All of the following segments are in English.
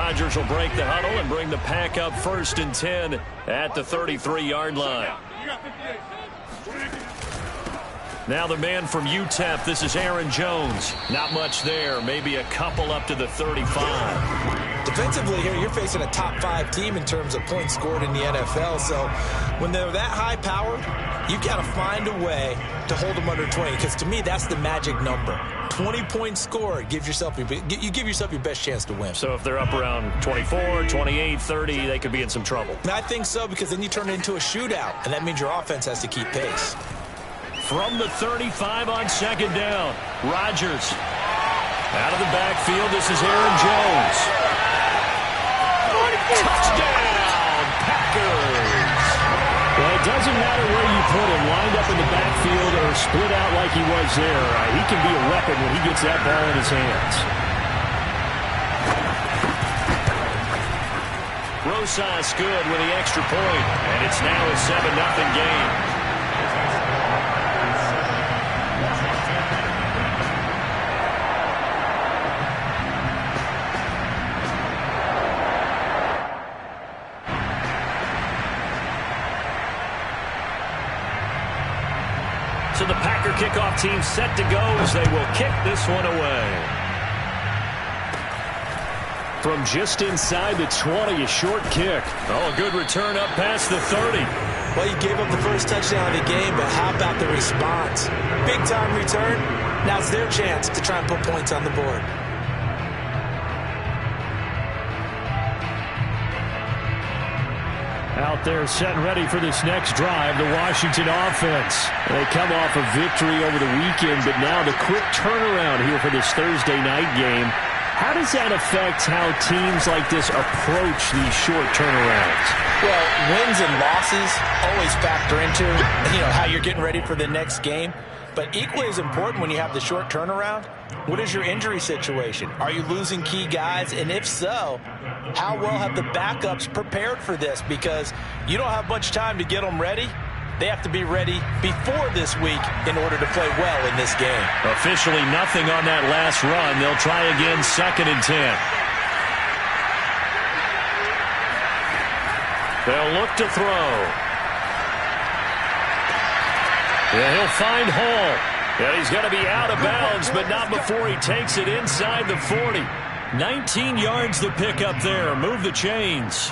Rodgers will break the huddle and bring the Pack up 1st and 10 at the 33-yard line. Now the man from UTEP, this is Aaron Jones. Not much there, maybe a couple up to the 35. Defensively here, you're facing a top 5 team in terms of points scored in the NFL. So when they're that high powered, you got to find a way to hold them under 20. Because to me, that's the magic number. 20 points scored gives yourself you give yourself your best chance to win. So if they're up around 24, 28, 30, they could be in some trouble. And I think so, because then you turn it into a shootout, and that means your offense has to keep pace. From the 35 on 2nd down, Rodgers. Out of the backfield, this is Aaron Jones. Touchdown, Packers! Well, it doesn't matter where you put him, lined up in the backfield or split out like he was there. He can be a weapon when he gets that ball in his hands. Rosas good with the extra point, and it's now a 7-0 game. So the Packer kickoff team set to go as they will kick this one away. From just inside the 20, a short kick. Oh, a good return up past the 30. Well, you gave up the first touchdown of the game, but how about the response? Big-time return. Now it's their chance to try and put points on the board. Out there set and ready for this next drive, the Washington offense. They come off a victory over the weekend, but now the quick turnaround here for this Thursday night game. How does that affect how teams like this approach these short turnarounds? Well, wins and losses always factor into, how you're getting ready for the next game. But equally as important when you have the short turnaround, what is your injury situation? Are you losing key guys? And if so, how well have the backups prepared for this? Because you don't have much time to get them ready. They have to be ready before this week in order to play well in this game. Officially nothing on that last run. They'll try again 2nd and 10. They'll look to throw. Yeah, he'll find Hall. And he's going to be out of bounds, but not before he takes it inside the 40. 19 yards to pick up there. Move the chains.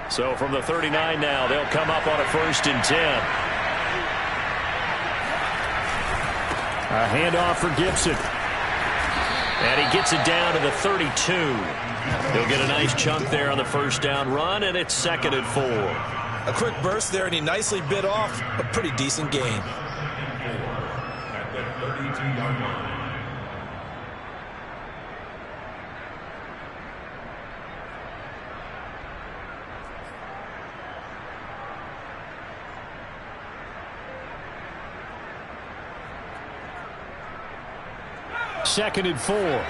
So from the 39 now, they'll come up on a 1st and 10. A handoff for Gibson. And he gets it down to the 32. He'll get a nice chunk there on the 1st down run, and it's 2nd and 4. A quick burst there, and he nicely bit off a pretty decent gain. At the 32-yard line. Second and 4. A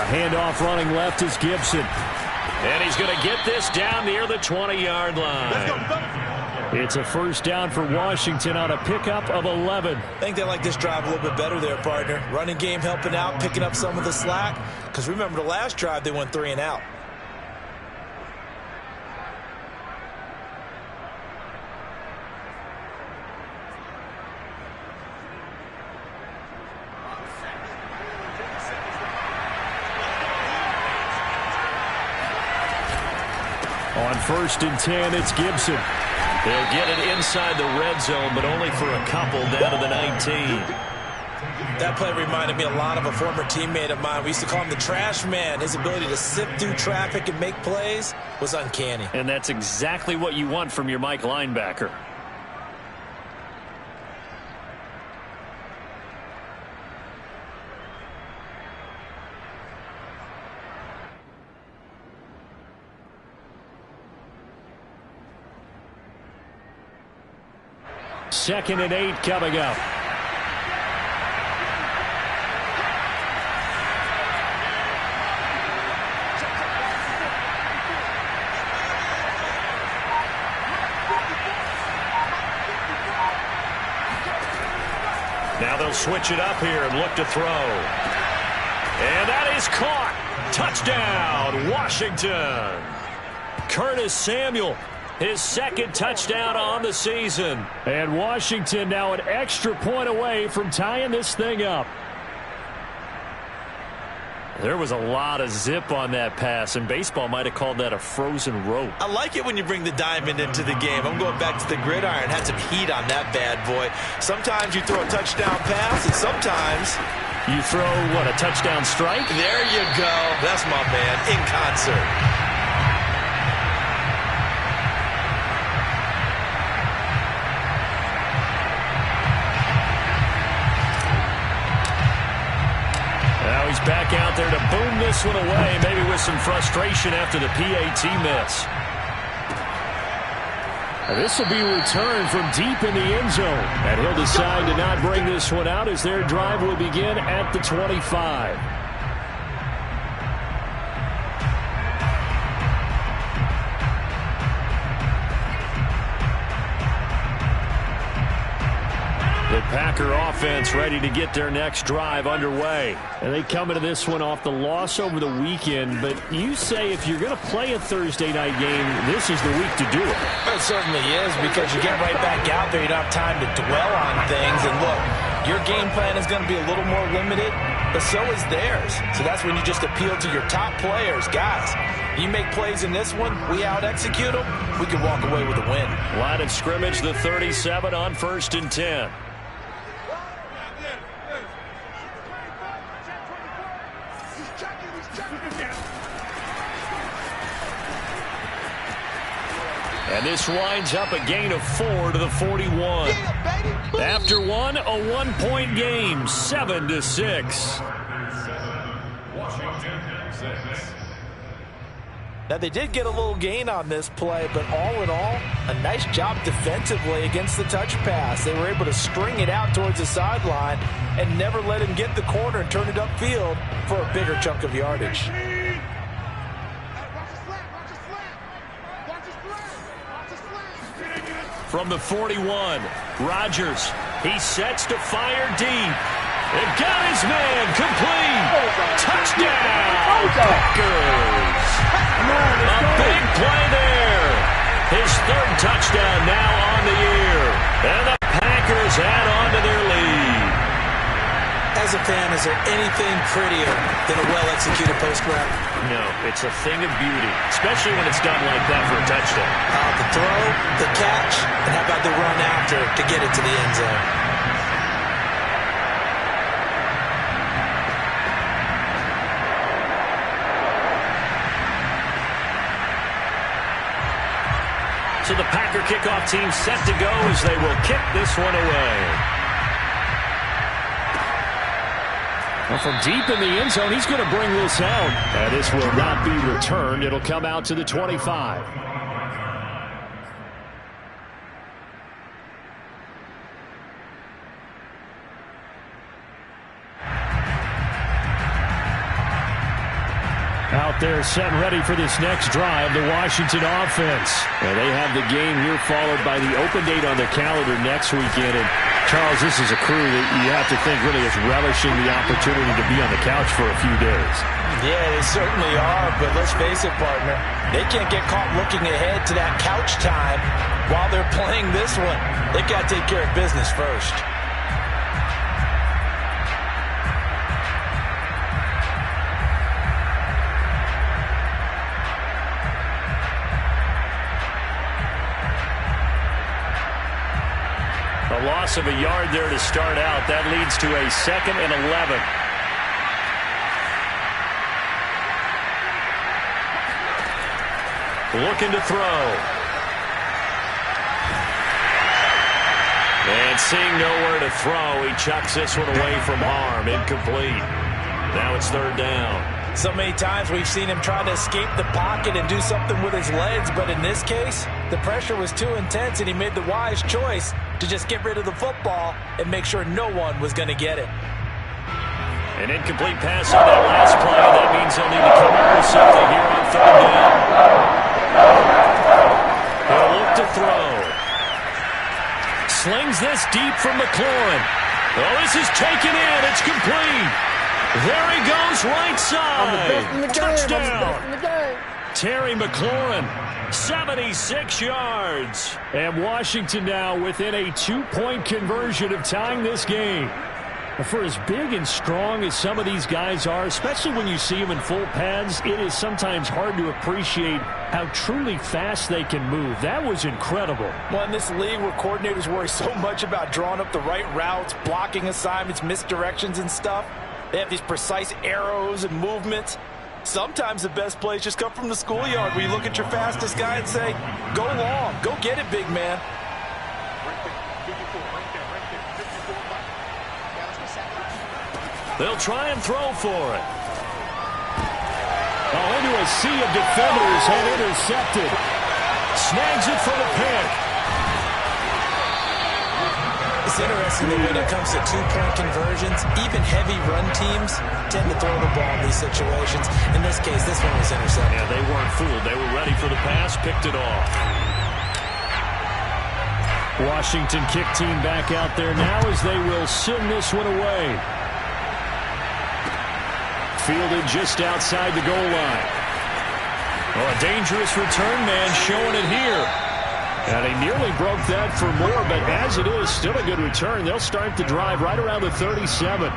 handoff running left is Gibson. And he's going to get this down near the 20-yard line. It's a 1st down for Washington on a pickup of 11. I think they like this drive a little bit better there, partner. Running game helping out, picking up some of the slack. Because remember, the last drive, they went 3 and out. On 1st and 10, it's Gibson. They'll get it inside the red zone, but only for a couple down to the 19. That play reminded me a lot of a former teammate of mine. We used to call him the trash man. His ability to sift through traffic and make plays was uncanny. And that's exactly what you want from your Mike linebacker. Second and 8 coming up. Now they'll switch it up here and look to throw. And that is caught. Touchdown, Washington. Curtis Samuel, his second touchdown on the season. And Washington now an extra point away from tying this thing up. There was a lot of zip on that pass, and baseball might have called that a frozen rope. I like it when you bring the diamond into the game. I'm going back to the gridiron. Had some heat on that bad boy. Sometimes you throw a touchdown pass, and sometimes you throw, what, a touchdown strike? There you go. That's my man, in concert. Now he's back out there to boom this one away, maybe with some frustration after the PAT miss. This will be returned from deep in the end zone. And he'll decide to not bring this one out as their drive will begin at the 25. The Packer offense ready to get their next drive underway. And they come into this one off the loss over the weekend. But you say if you're going to play a Thursday night game, this is the week to do it. It certainly is, because you get right back out there. You don't have time to dwell on things. And look, your game plan is going to be a little more limited, but so is theirs. So that's when you just appeal to your top players. Guys, you make plays in this one, we out-execute them, we can walk away with a win. Line of scrimmage, the 37 on 1st and 10. And this winds up a gain of 4 to the 41. After one, a 1-point game, 7-6. Now, they did get a little gain on this play, but all in all, a nice job defensively against the touch pass. They were able to string it out towards the sideline and never let him get the corner and turn it upfield for a bigger chunk of yardage. From the 41, Rodgers, he sets to fire deep. And got his man complete. Touchdown, Packers. A big play there. His third touchdown now on the year. And the Packers add on to their lead. As a fan, is there anything prettier than a well-executed post route? No, it's a thing of beauty, especially when it's done like that for a touchdown. The throw, the catch, and how about the run after to get it to the end zone? So the Packer kickoff team set to go as they will kick this one away. Well, from deep in the end zone, he's going to bring this out. And this will not be returned. It'll come out to the 25. Out there set and ready for this next drive, the Washington offense. And they have the game here followed by the open date on their calendar next weekend. And Charles, this is a crew that you have to think really is relishing the opportunity to be on the couch for a few days. Yeah, they certainly are, but let's face it, partner. They can't get caught looking ahead to that couch time while they're playing this one. They've got to take care of business first. A loss of a yard there to start out. That leads to a 2nd and 11. Looking to throw. And seeing nowhere to throw, he chucks this one away from harm. Incomplete. Now it's 3rd down. So many times we've seen him try to escape the pocket and do something with his legs, but in this case, the pressure was too intense and he made the wise choice to just get rid of the football and make sure no one was going to get it. An incomplete pass on that last play. That means he'll need to come up with something here on 3rd down. He'll look to throw. Slings this deep from McLaurin. Oh, this is taken in. It's complete. There he goes, right side. Touchdown. Terry McLaurin, 76 yards. And Washington now within a 2-point conversion of tying this game. For as big and strong as some of these guys are, especially when you see them in full pads, it is sometimes hard to appreciate how truly fast they can move. That was incredible. Well, in this league where coordinators worry so much about drawing up the right routes, blocking assignments, misdirections and stuff, they have these precise arrows and movements. Sometimes the best plays just come from the schoolyard where you look at your fastest guy and say, go long, go get it, big man. They'll try and throw for it. Oh, into a sea of defenders and intercepted. Snags it for the pick. It's interesting that when it comes to two-point conversions, even heavy run teams tend to throw the ball in these situations. In this case, this one was intercepted. Yeah, they weren't fooled. They were ready for the pass, picked it off. Washington kick team back out there now as they will send this one away. Fielded just outside the goal line. Oh, a dangerous return man showing it here. And he nearly broke that for more, but as it is, still a good return. They'll start the drive right around the 37.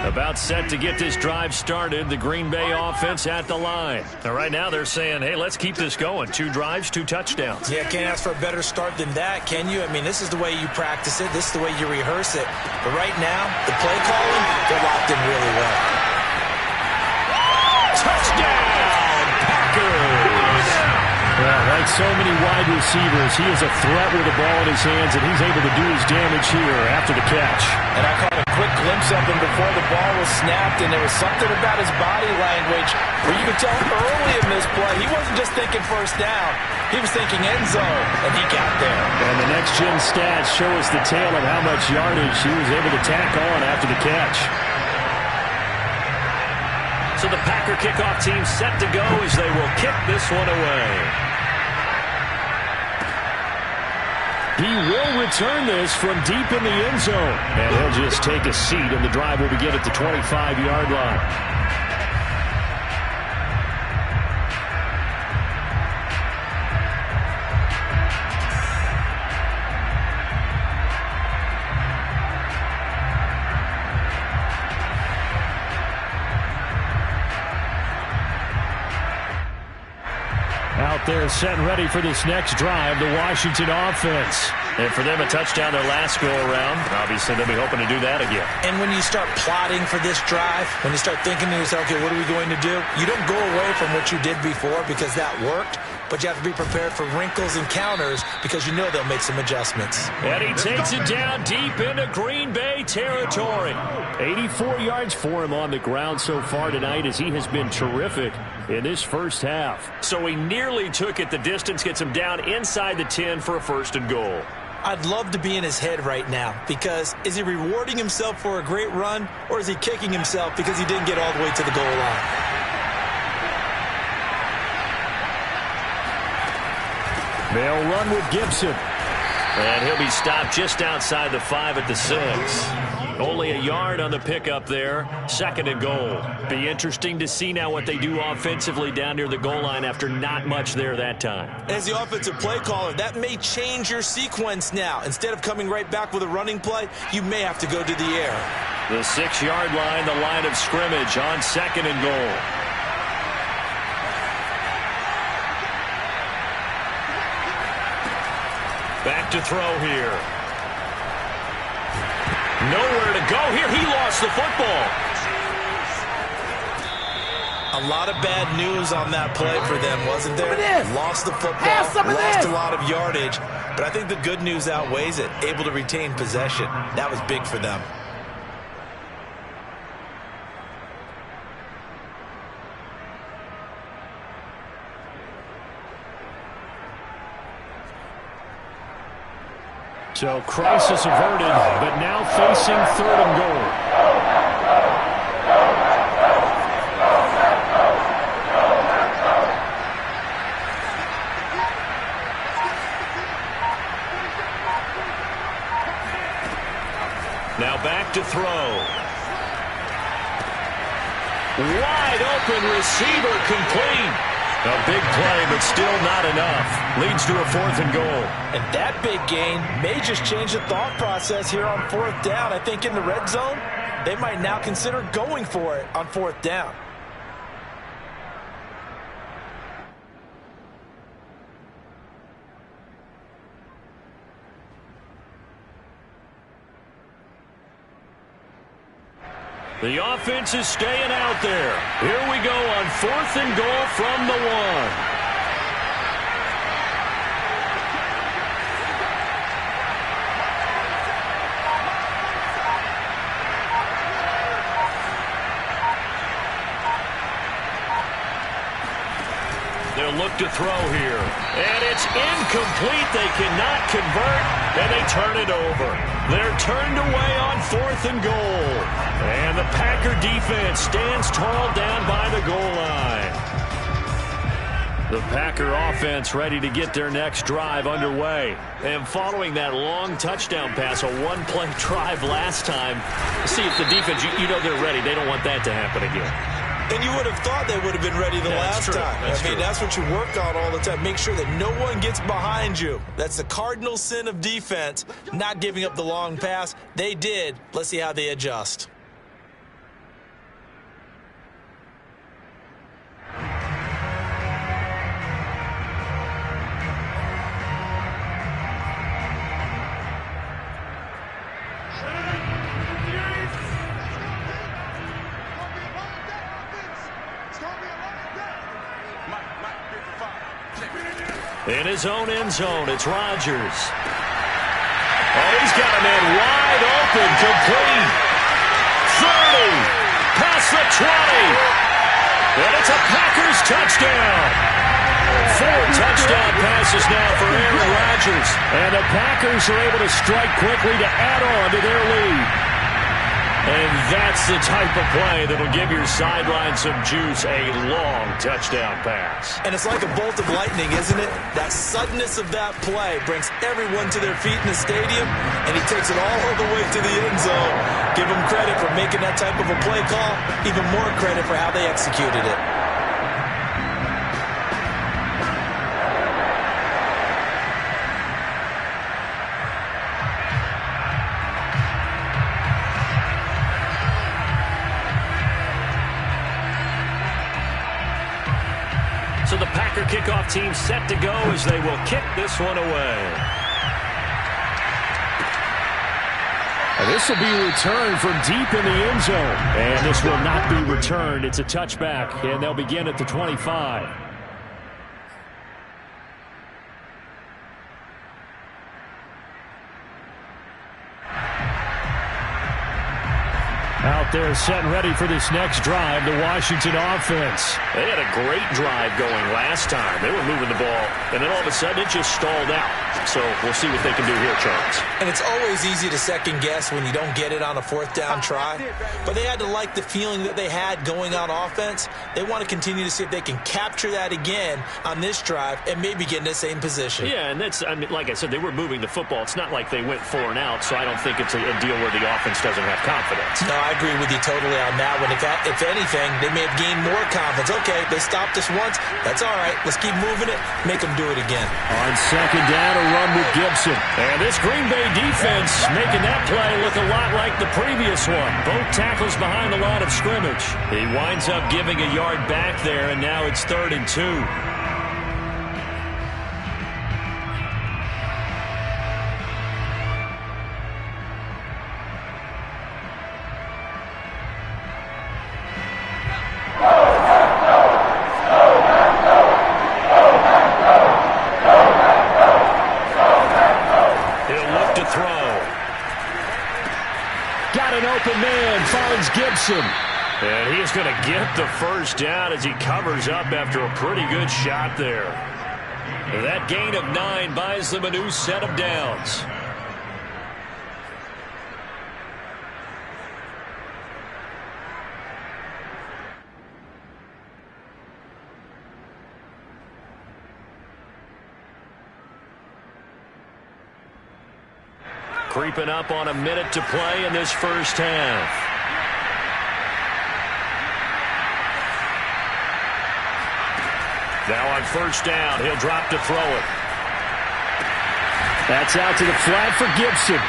About set to get this drive started. The Green Bay offense at the line. Now, right now they're saying, hey, let's keep this going. 2 drives, 2 touchdowns. Yeah, can't ask for a better start than that, can you? I mean, this is the way you practice it. This is the way you rehearse it. But right now, the play calling, they're locked in really well. Touchdown, Packers! Well, like so many wide receivers, he is a threat with the ball in his hands, and he's able to do his damage here after the catch. And I caught a quick glimpse of him before the ball was snapped, and there was something about his body language where you could tell early in this play he wasn't just thinking first down. He was thinking end zone, and he got there. And the next-gen stats show us the tale of how much yardage he was able to tack on after the catch. So the Packer kickoff team set to go as they will kick this one away. He will return this from deep in the end zone. And he'll just take a seat, and the drive will begin at the 25-yard line. Out there set and ready for this next drive, the Washington offense. And for them, a touchdown their last go-around. Obviously, they'll be hoping to do that again. And when you start plotting for this drive, when you start thinking to yourself, okay, what are we going to do? You don't go away from what you did before because that worked, but you have to be prepared for wrinkles and counters because you know they'll make some adjustments. And he takes it down deep into Green Bay territory. 84 yards for him on the ground so far tonight as he has been terrific in this first half. So he nearly took it the distance, gets him down inside the 10 for a first and goal. I'd love to be in his head right now because is he rewarding himself for a great run or is he kicking himself because he didn't get all the way to the goal line? They'll run with Gibson. And he'll be stopped just outside the 5 at the 6. Only a yard on the pickup there. Second and goal. Be interesting to see now what they do offensively down near the goal line after not much there that time. As the offensive play caller, that may change your sequence now. Instead of coming right back with a running play, you may have to go to the air. The 6-yard line, the line of scrimmage on second and goal. Back to throw here. Nowhere to go here. He lost the football. A lot of bad news on that play for them, wasn't there? Lost the football, lost a lot of yardage. But I think the good news outweighs it. Able to retain possession. That was big for them. So crisis averted, but now facing third and goal. Now back to throw. Wide open receiver complete. A big play, but still not enough. Leads to a 4th and goal. And that big gain may just change the thought process here on 4th down. I think in the red zone, they might now consider going for it on 4th down. The offense is staying out there. Here we go on 4th and goal from the 1. They'll look to throw here. And it's incomplete. They cannot convert, and they turn it over. They're turned away on 4th and goal. And the Packer defense stands tall down by the goal line. The Packer offense ready to get their next drive underway. And following that long touchdown pass, a one-play drive last time, see if the defense, you know they're ready. They don't want that to happen again. And you would have thought they would have been ready the last time. That's what you work on all the time. Make sure that no one gets behind you. That's the cardinal sin of defense, not giving up the long pass. They did. Let's see how they adjust. In his own end zone, it's Rodgers. Oh, he's got a man wide open, complete. 30, past the 20. And it's a Packers touchdown. 4 touchdown passes now for Aaron Rodgers. And the Packers are able to strike quickly to add on to their lead. And that's the type of play that'll give your sideline some juice, a long touchdown pass. And it's like a bolt of lightning, isn't it? That suddenness of that play brings everyone to their feet in the stadium, and he takes it all the way to the end zone. Give him credit for making that type of a play call, even more credit for how they executed it. So the Packer kickoff team set to go as they will kick this one away. And this will be returned from deep in the end zone. And this will not be returned. It's a touchback, and they'll begin at the 25. Out there set and ready for this next drive, the Washington offense. They had a great drive going last time. They were moving the ball, and then all of a sudden it just stalled out. So we'll see what they can do here, Charles. And it's always easy to second guess when you don't get it on a 4th down try. But they had to like the feeling that they had going on offense. They want to continue to see if they can capture that again on this drive and maybe get in the same position. Yeah, and that's, I mean, like I said, they were moving the football. It's not like they went 4 and out, so I don't think it's a deal where the offense doesn't have confidence. No, I agree with you totally on that one. If anything, they may have gained more confidence. Okay, they stopped us once. That's all right. Let's keep moving it. Make them do it again. On 2nd down, a run with Gibson. And this Green Bay defense making that play look a lot like the previous one. Both tackles behind the line of scrimmage. He winds up giving a yard back there, and now it's 3rd and 2. Gibson. And he's going to get the first down as he covers up after a pretty good shot there. That gain of 9 buys them a new set of downs. Creeping up on a minute to play in this first half. Now on first down, he'll drop to throw it. That's out to the flat for Gibson.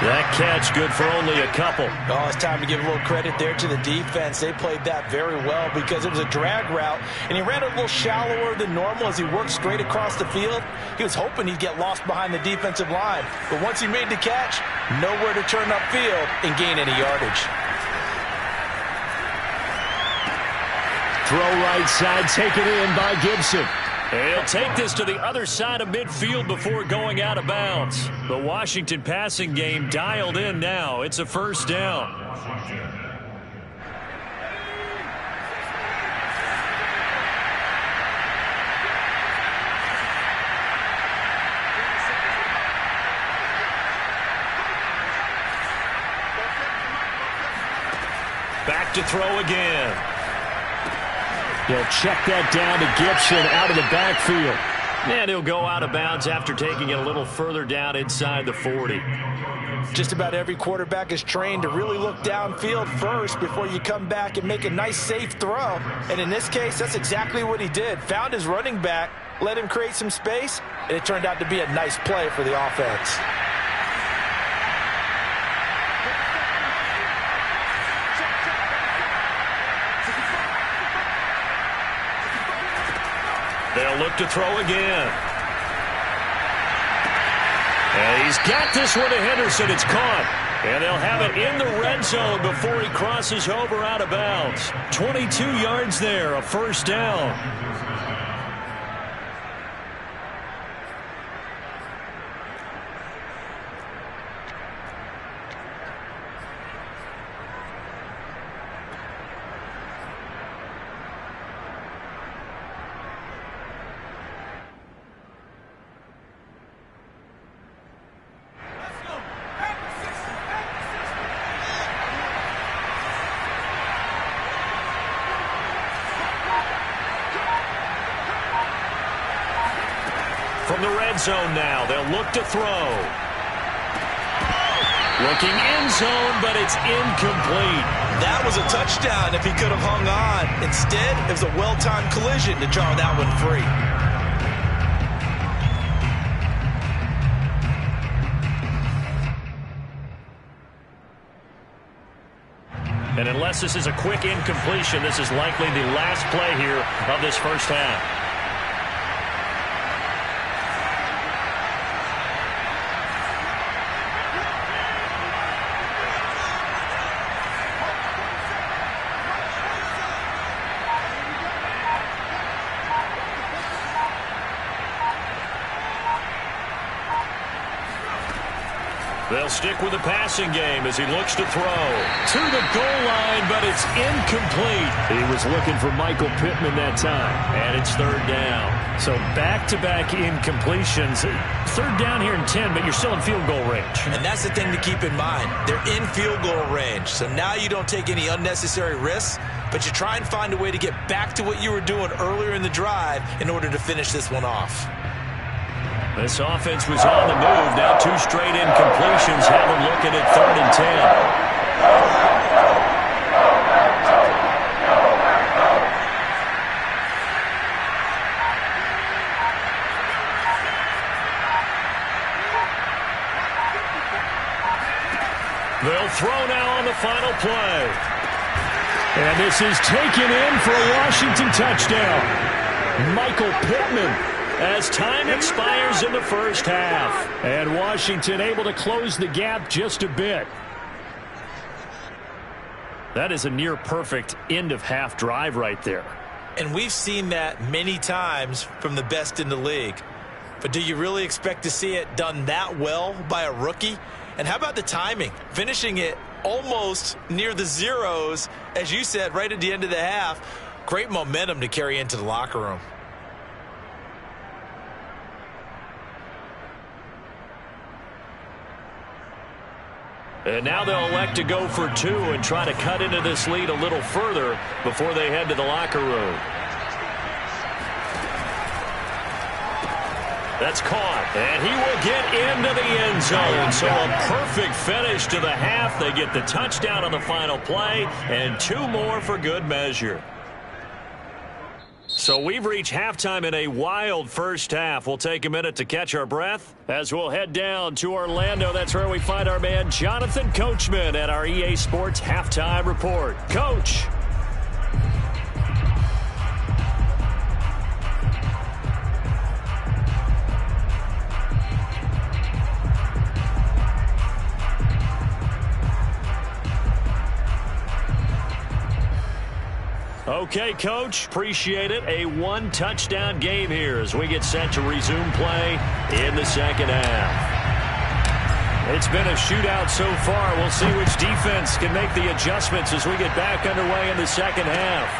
That catch good for only a couple. Oh, it's time to give a little credit there to the defense. They played that very well because it was a drag route, and he ran a little shallower than normal as he worked straight across the field. He was hoping he'd get lost behind the defensive line, but once he made the catch, nowhere to turn upfield and gain any yardage. Throw right side, taken in by Gibson. He'll take this to the other side of midfield before going out of bounds. The Washington passing game dialed in now. It's a first down. Back to throw again. He'll check that down to Gibson out of the backfield. And he'll go out of bounds after taking it a little further down inside the 40. Just about every quarterback is trained to really look downfield first before you come back and make a nice, safe throw. And in this case, that's exactly what he did. Found his running back, let him create some space, and it turned out to be a nice play for the offense. They'll look to throw again. And he's got this one to Henderson. It's caught. And they'll have it in the red zone before he crosses over out of bounds. 22 yards there, a first down. From the red zone now, they'll look to throw. Looking end zone, but it's incomplete. That was a touchdown if he could have hung on. Instead, it was a well-timed collision to draw that one free. And unless this is a quick incompletion, this is likely the last play here of this first half. They'll stick with the passing game as he looks to throw. To the goal line, but it's incomplete. He was looking for Michael Pittman that time. And it's third down. So back-to-back incompletions. Third down here in 10, but you're still in field goal range. And that's the thing to keep in mind. They're in field goal range. So now you don't take any unnecessary risks, but you try and find a way to get back to what you were doing earlier in the drive in order to finish this one off. This offense was on the move. Now two straight incompletions have them looking at 3rd and 10. They'll throw now on the final play. And this is taken in for a Washington touchdown. Michael Pittman. As time expires in the first half. And Washington able to close the gap just a bit. That is a near-perfect end-of-half drive right there. And we've seen that many times from the best in the league. But do you really expect to see it done that well by a rookie? And how about the timing? Finishing it almost near the zeros, as you said, right at the end of the half. Great momentum to carry into the locker room. And now they'll elect to go for 2 and try to cut into this lead a little further before they head to the locker room. That's caught. And he will get into the end zone. So a perfect finish to the half. They get the touchdown on the final play, and 2 more for good measure. So we've reached halftime in a wild first half. We'll take a minute to catch our breath as we'll head down to Orlando. That's where we find our man Jonathan Coachman at our EA Sports Halftime Report. Coach. Okay, Coach, appreciate it. A 1-touchdown game here as we get set to resume play in the second half. It's been a shootout so far. We'll see which defense can make the adjustments as we get back underway in the second half.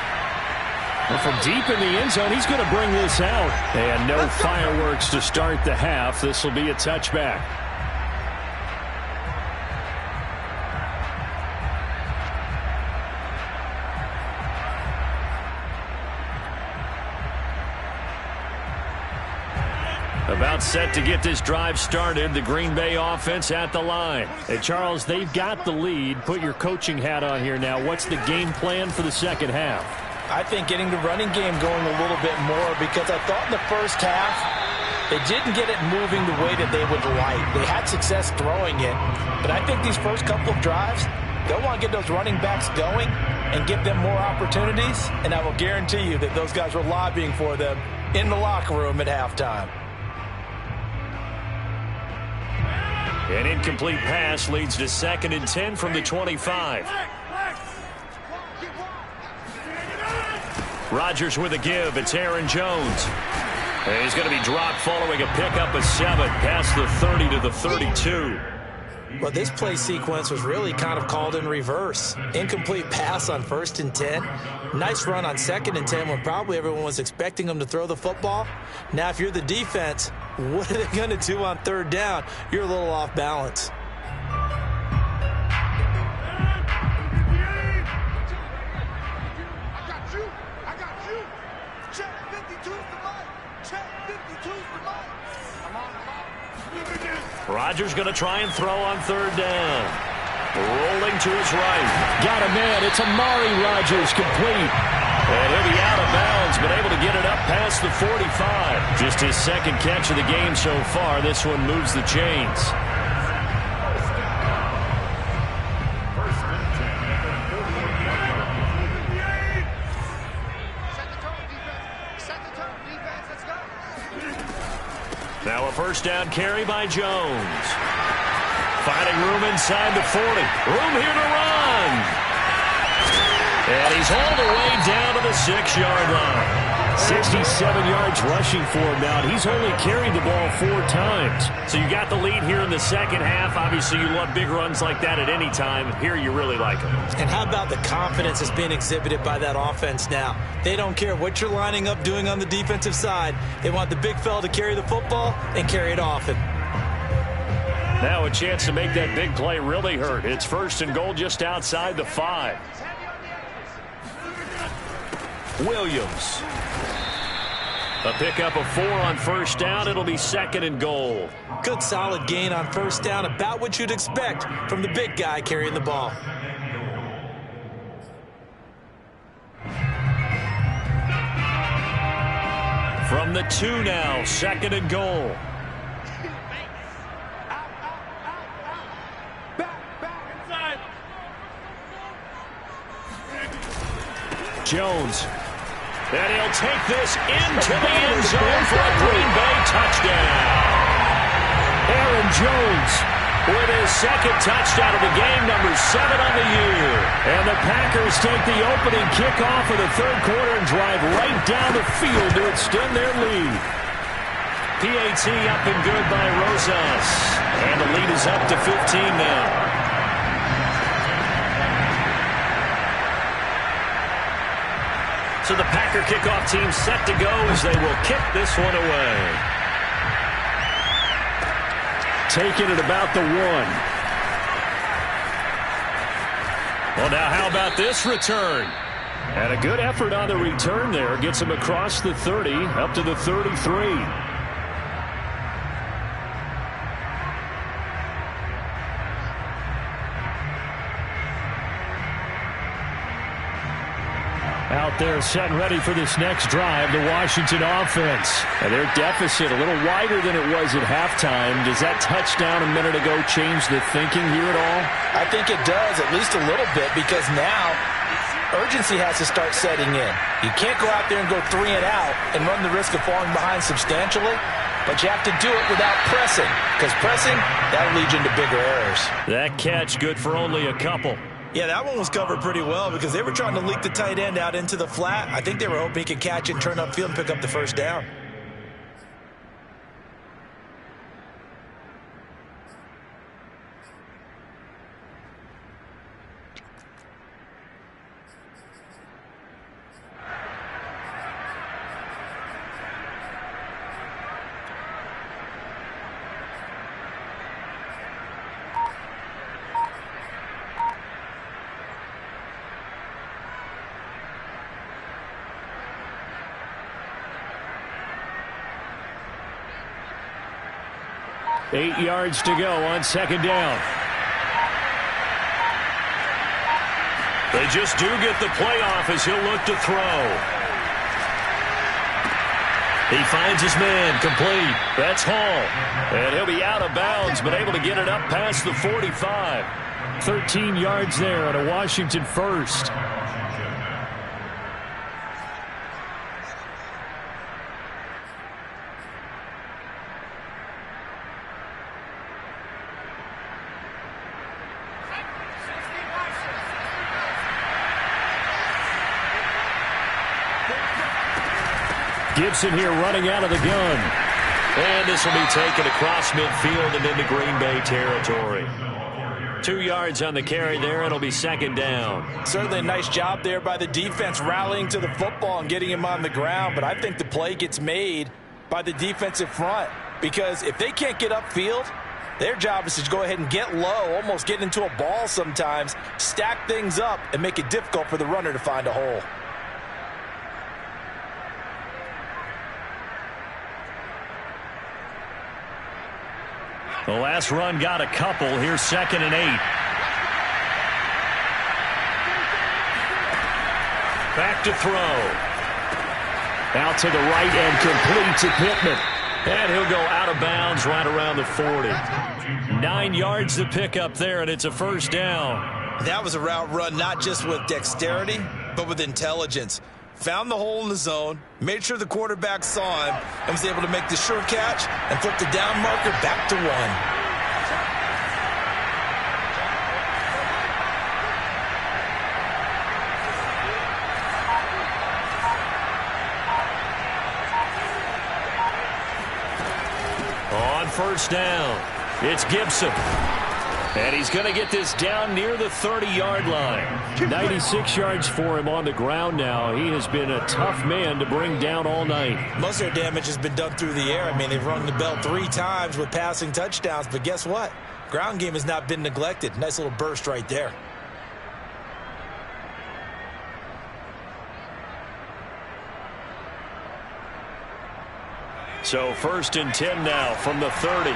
Well, from deep in the end zone, he's going to bring this out. And no fireworks to start the half. This will be a touchback. About set to get this drive started, the Green Bay offense at the line. Hey, Charles, they've got the lead. Put your coaching hat on here now. What's the game plan for the second half? I think getting the running game going a little bit more, because I thought in the first half they didn't get it moving the way that they would like. They had success throwing it, but I think these first couple of drives, they'll want to get those running backs going and give them more opportunities, and I will guarantee you that those guys were lobbying for them in the locker room at halftime. An incomplete pass leads to 2nd and 10 from the 25. Rodgers with a give. It's Aaron Jones. And he's going to be dropped following a pickup of 7 past the 30 to the 32. Well, this play sequence was really kind of called in reverse. Incomplete pass on 1st and 10. Nice run on 2nd and 10 when probably everyone was expecting them to throw the football. Now, if you're the defense, what are they going to do on 3rd down? You're a little off balance. Rodgers going to try and throw on 3rd down. Rolling to his right. Got a man. It's Amari Rodgers complete. And he'll be out of bounds, but able to get it up past the 45. Just his 2nd catch of the game so far. This one moves the chains. Now a 1st down carry by Jones. Finding room inside the 40. Room here to run. And he's hauled away down to the 6-yard line. 67 yards rushing for him now. He's only carried the ball 4 times. So you got the lead here in the second half. Obviously, you love big runs like that at any time. Here, you really like them. And how about the confidence that's being exhibited by that offense now? They don't care what you're lining up doing on the defensive side. They want the big fella to carry the football and carry it often. Now a chance to make that big play really hurt. It's 1st and goal just outside the 5. Williams. A pickup of 4 on 1st down. It'll be 2nd and goal. Good solid gain on 1st down. About what you'd expect from the big guy carrying the ball. From the 2 now, 2nd and goal. Jones. And he'll take this into the end zone for a Green Bay touchdown. Aaron Jones with his 2nd touchdown of the game, number 7 on the year. And the Packers take the opening kickoff of the 3rd quarter and drive right down the field to extend their lead. PAT up and good by Rosas. And the lead is up to 15 now. So the Packer kickoff team set to go as they will kick this one away. Taking it about the 1. Well, now how about this return? And a good effort on the return there. Gets him across the 30, up to the 33. Out there set and ready for this next drive, the Washington offense. And their deficit a little wider than it was at halftime. Does that touchdown a minute ago change the thinking here at all? I think it does, at least a little bit, because now urgency has to start setting in. You can't go out there and go 3 and out and run the risk of falling behind substantially, but you have to do it without pressing, because pressing, that'll lead you into bigger errors. That catch good for only a couple. Yeah, that one was covered pretty well because they were trying to leak the tight end out into the flat. I think they were hoping he could catch it and turn upfield and pick up the first down. Eight yards to go on second down. They just do get the playoff as he'll look to throw. He finds his man complete. That's Hall. And he'll be out of bounds, but able to get it up past the 45. 13 yards there on a Washington first. Gibson here running out of the gun. And this will be taken across midfield and into Green Bay territory. 2 yards on the carry there. It'll be second down. Certainly a nice job there by the defense rallying to the football and getting him on the ground. But I think the play gets made by the defensive front. Because if they can't get upfield, their job is to go ahead and get low, almost get into a ball sometimes, stack things up, and make it difficult for the runner to find a hole. The last run got a couple. Here's 2nd and 8. Back to throw. Out to the right and complete to Pittman. And he'll go out of bounds right around the 40. 9 yards to pick up there, and it's a first down. That was a route run not just with dexterity, but with intelligence. Found the hole in the zone, made sure the quarterback saw him, and was able to make the sure catch and flip the down marker back to 1. On first down, it's Gibson. And he's going to get this down near the 30-yard line. 96 yards for him on the ground now. He has been a tough man to bring down all night. Most of their damage has been done through the air. I mean, they've rung the bell 3 times with passing touchdowns. But guess what? Ground game has not been neglected. Nice little burst right there. So 1st and 10 now from the 30.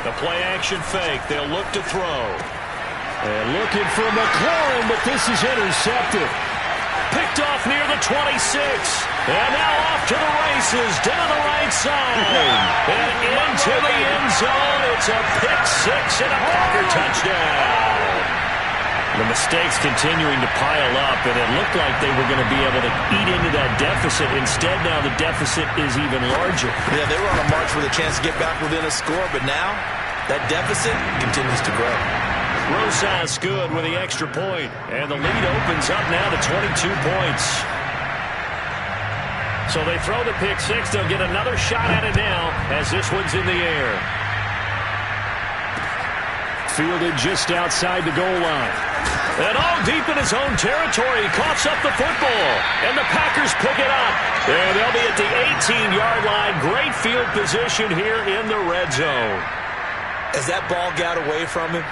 The play-action fake. They'll look to throw. And looking for McLaurin, but this is intercepted. Picked off near the 26. And now off to the races, down the right side. And into the end zone. It's a pick 6 and a Packer touchdown. The mistakes continuing to pile up, and it looked like they were going to be able to eat into that deficit. Instead, now the deficit is even larger. Yeah, they were on a march with a chance to get back within a score, but now that deficit continues to grow. Rosas good with the extra point, and the lead opens up now to 22 points. So they throw the pick 6. They'll get another shot at it now as this one's in the air. Fielded just outside the goal line. And all deep in his own territory, he coughs up the football. And the Packers pick it up. And they'll be at the 18-yard line. Great field position here in the red zone. As that ball got away from him,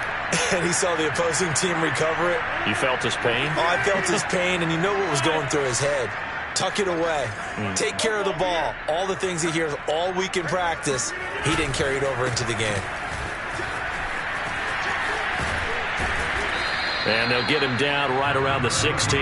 and he saw the opposing team recover it. You felt his pain? Oh, I felt his pain, and you know what was going through his head. Tuck it away. Take care of the ball. All the things he hears all week in practice, he didn't carry it over into the game. And they'll get him down right around the 16.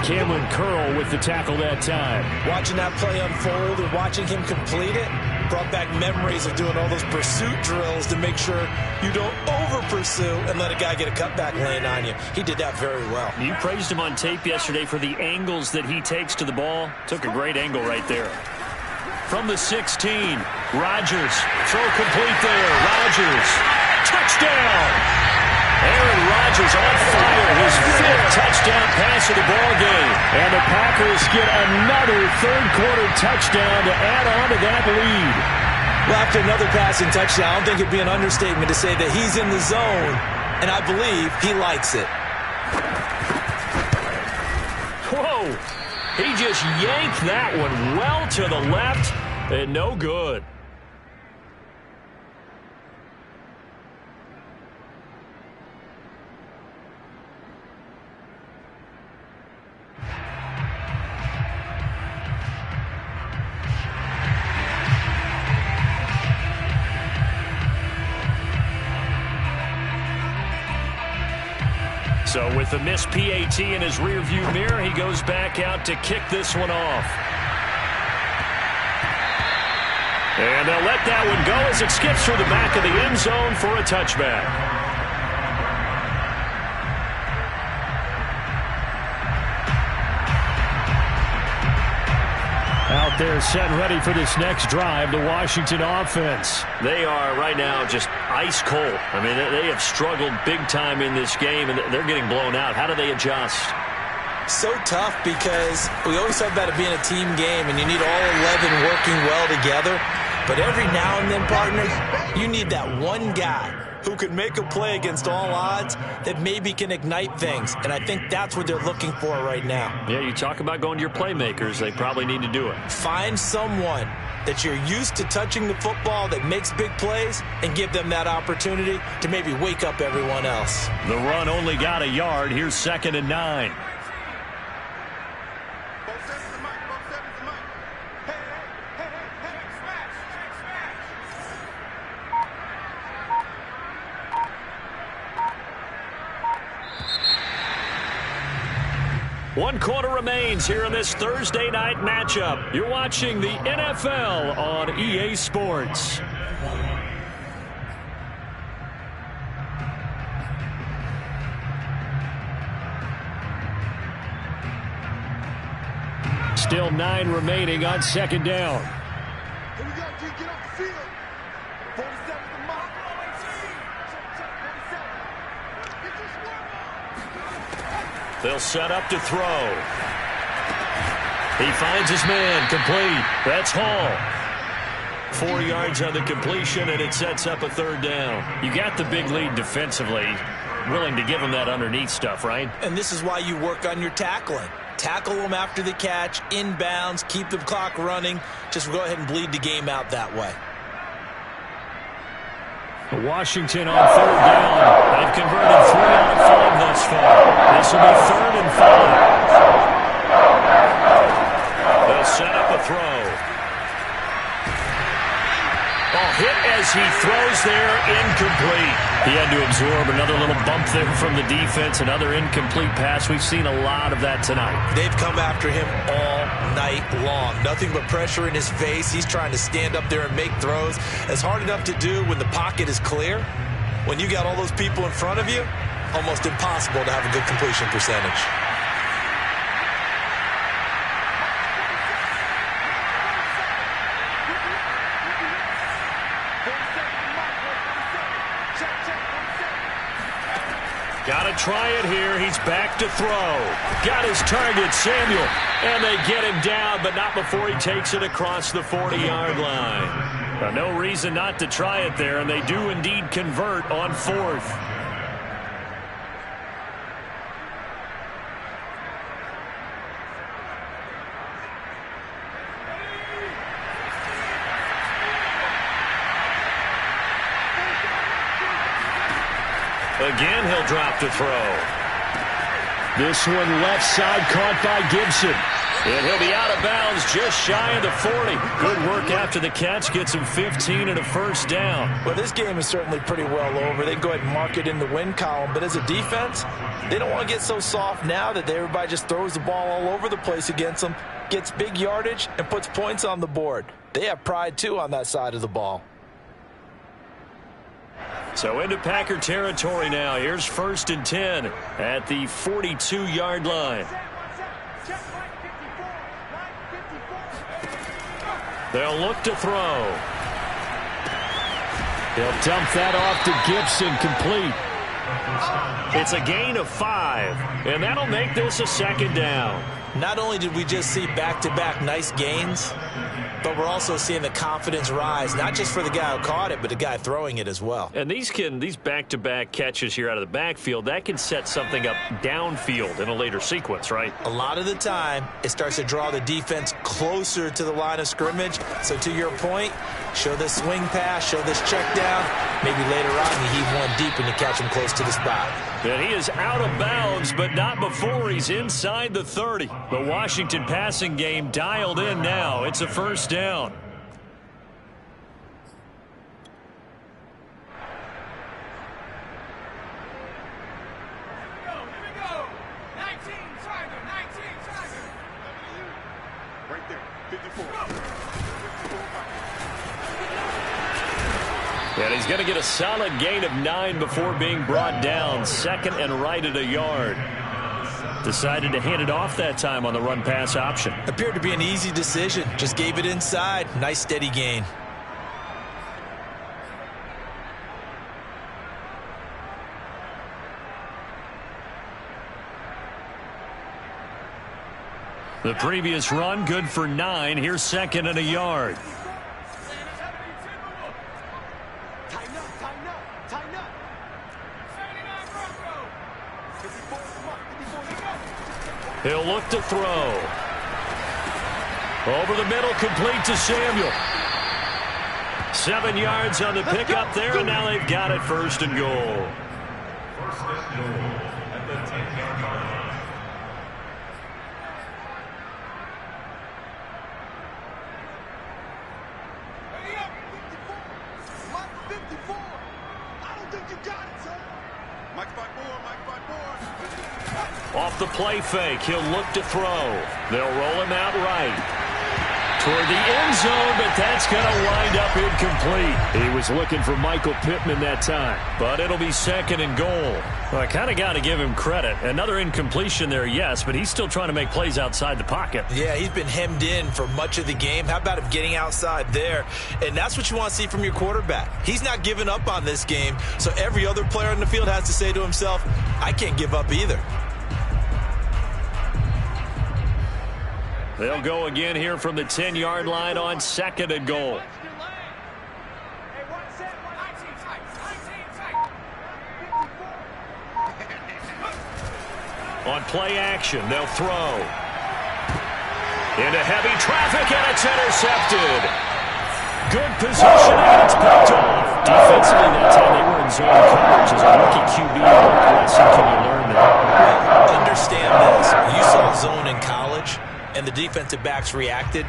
Cameron Curl with the tackle that time. Watching that play unfold and watching him complete it brought back memories of doing all those pursuit drills to make sure you don't over-pursue and let a guy get a cutback lane on you. He did that very well. You praised him on tape yesterday for the angles that he takes to the ball. Took a great angle right there. From the 16, Rodgers. Throw complete there. Rodgers. Touchdown! Aaron Rodgers on fire, his 5th touchdown pass of the ball game. And the Packers get another third-quarter touchdown to add on to that lead. Well, after another passing touchdown, I don't think it'd be an understatement to say that he's in the zone, and I believe he likes it. Whoa! He just yanked that one well to the left, and no good. So with the missed PAT in his rearview mirror, he goes back out to kick this one off. And they'll let that one go as it skips through the back of the end zone for a touchback. Out there set and ready for this next drive, the Washington offense. They are right now just ice cold. I mean, they have struggled big time in this game, and they're getting blown out. How do they adjust? So tough because we always talk about it being a team game, and you need all 11 working well together. But every now and then, partner, you need that one guy who can make a play against all odds that maybe can ignite things. And I think that's what they're looking for right now. Yeah, you talk about going to your playmakers. They probably need to do it. Find someone that you're used to touching the football that makes big plays and give them that opportunity to maybe wake up everyone else. The run only got a yard. Here's 2nd and 9. One quarter remains here in this Thursday night matchup. You're watching the NFL on EA Sports. Still 9 remaining on 2nd down. Here we go, G. Get off the field. 47 the mark. They'll set up to throw. He finds his man, complete. That's Hall. 4 yards on the completion, and it sets up a 3rd down. You got the big lead defensively. Willing to give him that underneath stuff, right? And this is why you work on your tackling. Tackle them after the catch, inbounds, keep the clock running. Just go ahead and bleed the game out that way. Washington on 3rd down. They've converted 3 out of 5 thus far. This will be 3rd and 5. They'll set up a throw. Hit as he throws there, incomplete. He had to absorb another little bump there from the defense, another incomplete pass. We've seen a lot of that tonight. They've come after him all night long. Nothing but pressure in his face. He's trying to stand up there and make throws. It's hard enough to do when the pocket is clear. When you got all those people in front of you, almost impossible to have a good completion percentage. Got to try it here. He's back to throw. Got his target, Samuel. And they get him down, but not before he takes it across the 40-yard line. No reason not to try it there, and they do indeed convert on 4th. Again, he'll drop to throw. This one left side caught by Gibson. And he'll be out of bounds just shy of the 40. Good work after the catch. Gets him 15 and a first down. Well, this game is certainly pretty well over. They can go ahead and mark it in the win column. But as a defense, they don't want to get so soft now that everybody just throws the ball all over the place against them, gets big yardage, and puts points on the board. They have pride, too, on that side of the ball. So into Packer territory now. Here's 1st and 10 at the 42-yard line. They'll look to throw. He'll dump that off to Gibson, complete. It's a gain of 5, and that'll make this a 2nd down. Not only did we just see back-to-back nice gains, but we're also seeing the confidence rise, not just for the guy who caught it, but the guy throwing it as well. And these back-to-back catches here out of the backfield, that can set something up downfield in a later sequence, right? A lot of the time, it starts to draw the defense closer to the line of scrimmage. So to your point, show this swing pass, show this check down. Maybe later on you heave one deep and you catch him close to the spot. And he is out of bounds, but not before he's inside the 30. The Washington passing game dialed in now. It's a 1st down. Right there, 54. And he's going to get a solid gain of 9 before being brought down. 2nd and right at a yard. Decided to hand it off that time on the run-pass option. Appeared to be an easy decision. Just gave it inside. Nice steady gain. The previous run, good for 9. Here's 2nd and a yard. He'll look to throw. Over the middle, complete to Samuel. 7 yards on the pickup there, and now they've got it 1st and goal. 1st and goal at the 10-yard line. Off the play fake, he'll look to throw. They'll roll him out right. Toward the end zone, but that's going to wind up incomplete. He was looking for Michael Pittman that time, but it'll be 2nd and goal. Well, I kind of got to give him credit. Another incompletion there, yes, but he's still trying to make plays outside the pocket. Yeah, he's been hemmed in for much of the game. How about him getting outside there? And that's what you want to see from your quarterback. He's not giving up on this game, so every other player on the field has to say to himself, I can't give up either. They'll go again here from the 10-yard line on 2nd and goal. On play action, they'll throw. Into heavy traffic, and it's intercepted. Good positioning, and it's picked off. Defensively that time, they were in zone coverage. As a rookie QB, what lesson can you learn there? Understand this. You saw zone in college, and the defensive backs reacted,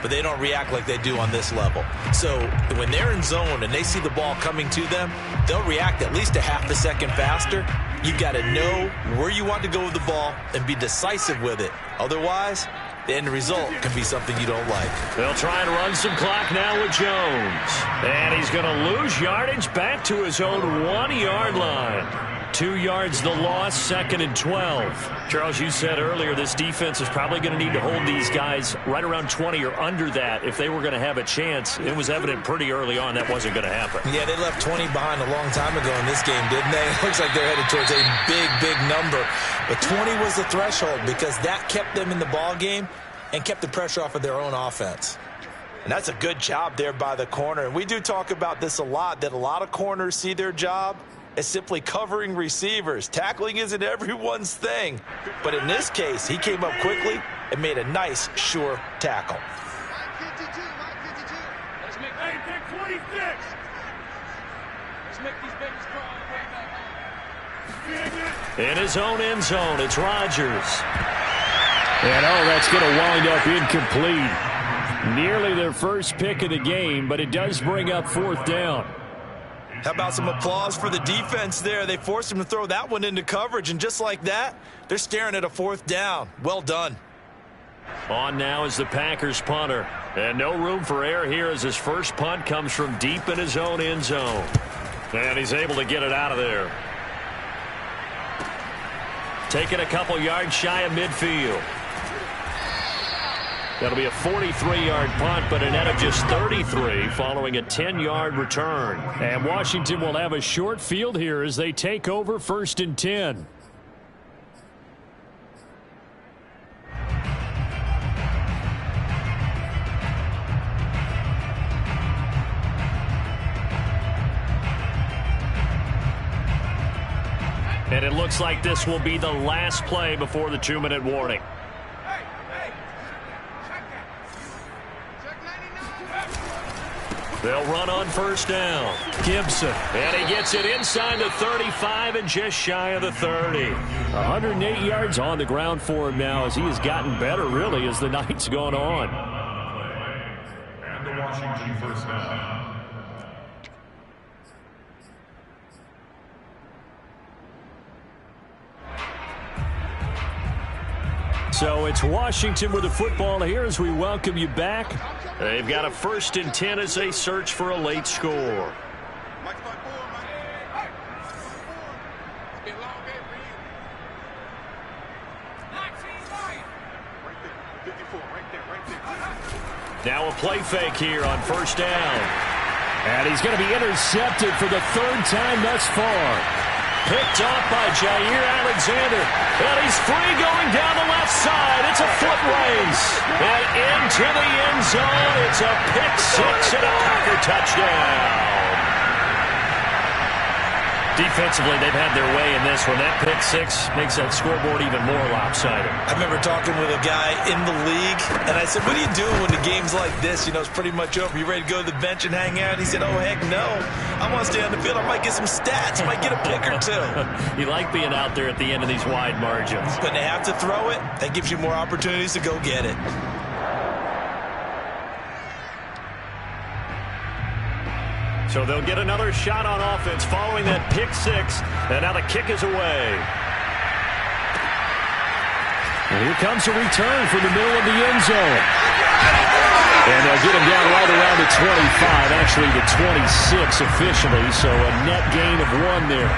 but they don't react like they do on this level. So when they're in zone and they see the ball coming to them, they'll react at least a half a second faster. You've got to know where you want to go with the ball and be decisive with it. Otherwise, the end result can be something you don't like. They'll try and run some clock now with Jones. And he's going to lose yardage back to his own 1-yard line. 2 yards the loss, 2nd and 12. Charles, you said earlier this defense is probably going to need to hold these guys right around 20 or under that if they were going to have a chance. It was evident pretty early on that wasn't going to happen. Yeah, they left 20 behind a long time ago in this game, didn't they? It looks like they're headed towards a big, big number. But 20 was the threshold because that kept them in the ball game and kept the pressure off of their own offense. And that's a good job there by the corner. And we do talk about this a lot, that a lot of corners see their job as simply covering receivers. Tackling isn't everyone's thing. But in this case, he came up quickly and made a nice, sure tackle. Let's make pick 26. Let's make these babies crawl. In his own end zone, it's Rodgers. And that's going to wind up incomplete. Nearly their first pick of the game, but it does bring up 4th down. How about some applause for the defense there? They forced him to throw that one into coverage, and just like that, they're staring at a 4th down. Well done. On now is the Packers punter. And no room for error here as his first punt comes from deep in his own end zone. And he's able to get it out of there. Taking a couple yards shy of midfield. That'll be a 43-yard punt, but a net of just 33 following a 10-yard return. And Washington will have a short field here as they take over 1st and 10. And it looks like this will be the last play before the 2-minute warning. They'll run on 1st down. Gibson. And he gets it inside the 35 and just shy of the 30. 108 yards on the ground for him now as he has gotten better, really, as the night's gone on. And the Washington 1st down. So it's Washington with the football here as we welcome you back. They've got a 1st and 10 as they search for a late score. Now a play fake here on 1st down. And he's going to be intercepted for the 3rd time thus far. Picked off by Jair Alexander. And he's free going down the left side. It's a foot race. And into the end zone. It's a pick 6 and a Packer touchdown. Defensively, they've had their way in this one. That pick 6 makes that scoreboard even more lopsided. I remember talking with a guy in the league, and I said, what are you doing when the game's like this? You know, it's pretty much over. You ready to go to the bench and hang out? He said, oh, heck no. I want to stay on the field. I might get some stats. I might get a pick or 2. You like being out there at the end of these wide margins. But they have to throw it. That gives you more opportunities to go get it. So they'll get another shot on offense following that pick 6. And now the kick is away. And here comes a return from the middle of the end zone. And they'll get him down right around the 25, actually the 26 officially. So a net gain of 1 there.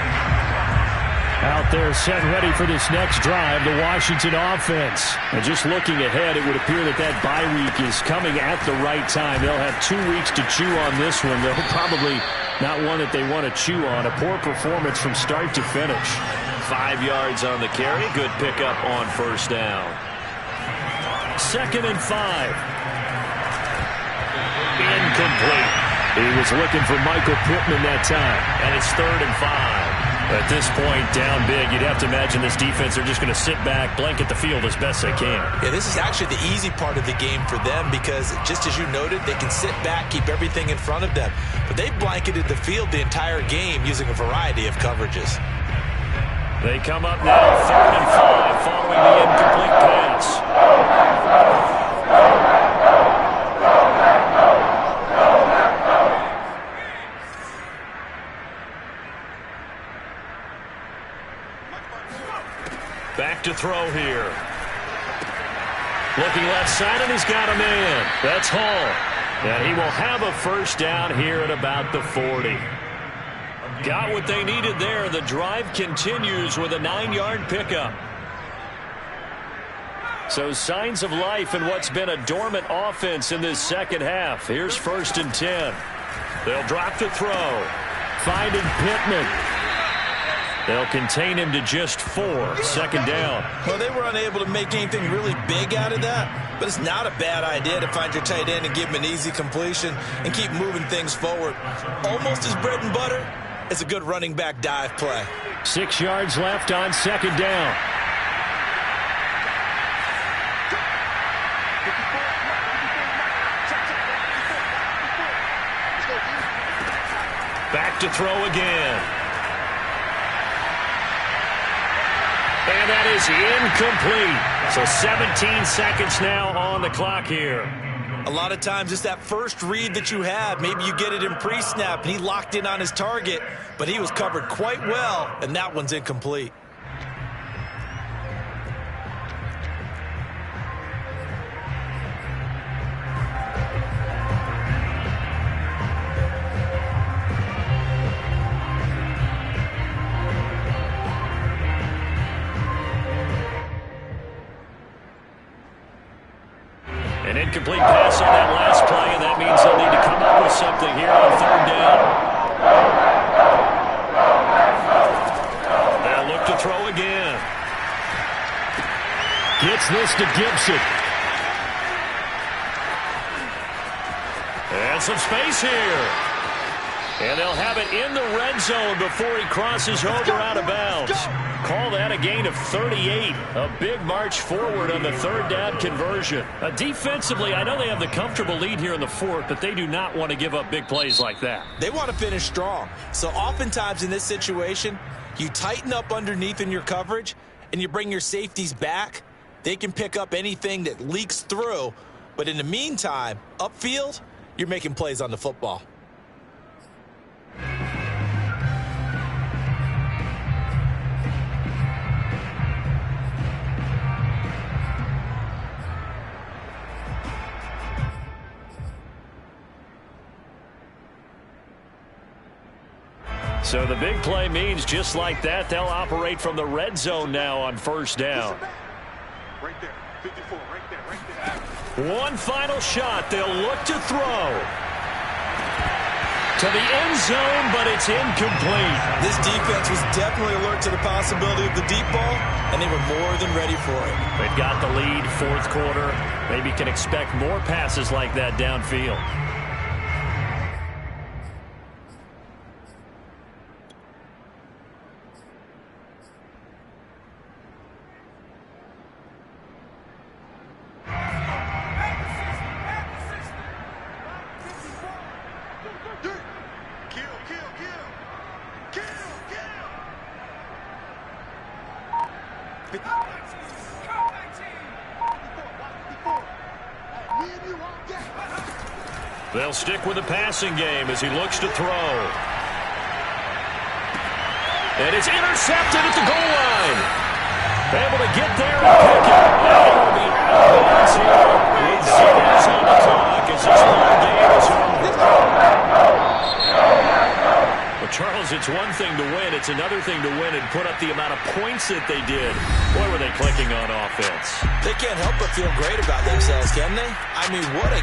Out there set ready for this next drive, the Washington offense. And just looking ahead, it would appear that that bye week is coming at the right time. They'll have 2 weeks to chew on this one. They'll probably not one that they want to chew on. A poor performance from start to finish. 5 yards on the carry. Good pickup on 1st down. 2nd and 5. Incomplete. He was looking for Michael Pittman that time. And it's 3rd and 5. At this point, down big, you'd have to imagine this defense are just going to sit back, blanket the field as best they can. Yeah, this is actually the easy part of the game for them because, just as you noted, they can sit back, keep everything in front of them. But they've blanketed the field the entire game using a variety of coverages. They come up now, 3rd and 5, following the incomplete pass. Back to throw here. Looking left side, and he's got a man. That's Hall. And he will have a 1st down here at about the 40. Got what they needed there. The drive continues with a 9-yard pickup. So signs of life in what's been a dormant offense in this second half. Here's 1st and 10. They'll drop to throw. Finding Pittman. They'll contain him to just 4. 2nd down. Well, they were unable to make anything really big out of that, but it's not a bad idea to find your tight end and give him an easy completion and keep moving things forward. Almost his bread and butter. It's a good running back dive play. 6 yards left on 2nd down. Back to throw again. And that is incomplete. So 17 seconds now on the clock here. A lot of times it's that first read that you have. Maybe you get it in pre-snap, and he locked in on his target, but he was covered quite well, and that one's incomplete. An incomplete pass on that last play, and that means they'll need to come up with something here on third down. They'll look to throw again. Gets this to Gibson. And some space here. And they'll have it in the red zone before he crosses over out of bounds. Call that a gain of 38. A big march forward on the third down conversion. Defensively, I know they have the comfortable lead here in the fourth, but they do not want to give up big plays like that. They want to finish strong. So oftentimes in this situation, you tighten up underneath in your coverage, and you bring your safeties back. They can pick up anything that leaks through. But in the meantime, upfield, you're making plays on the football. So the big play means just like that, they'll operate from the red zone now on first down. Right there, 54, right there. One final shot. They'll look to throw to the end zone, but it's incomplete. This defense was definitely alert to the possibility of the deep ball, and they were more than ready for it. They've got the lead, fourth quarter. Maybe can expect more passes like that downfield. They'll stick with the passing game as he looks to throw. And it's intercepted at the goal line. Able to get there and pick it. And he will be out of bounds here with zeros on the clock as this ball game is over. Well, Charles, it's one thing to win. It's another thing to win and put up the amount of points that they did. Boy, were they clicking on offense. They can't help but feel great about themselves, can they? I mean, what a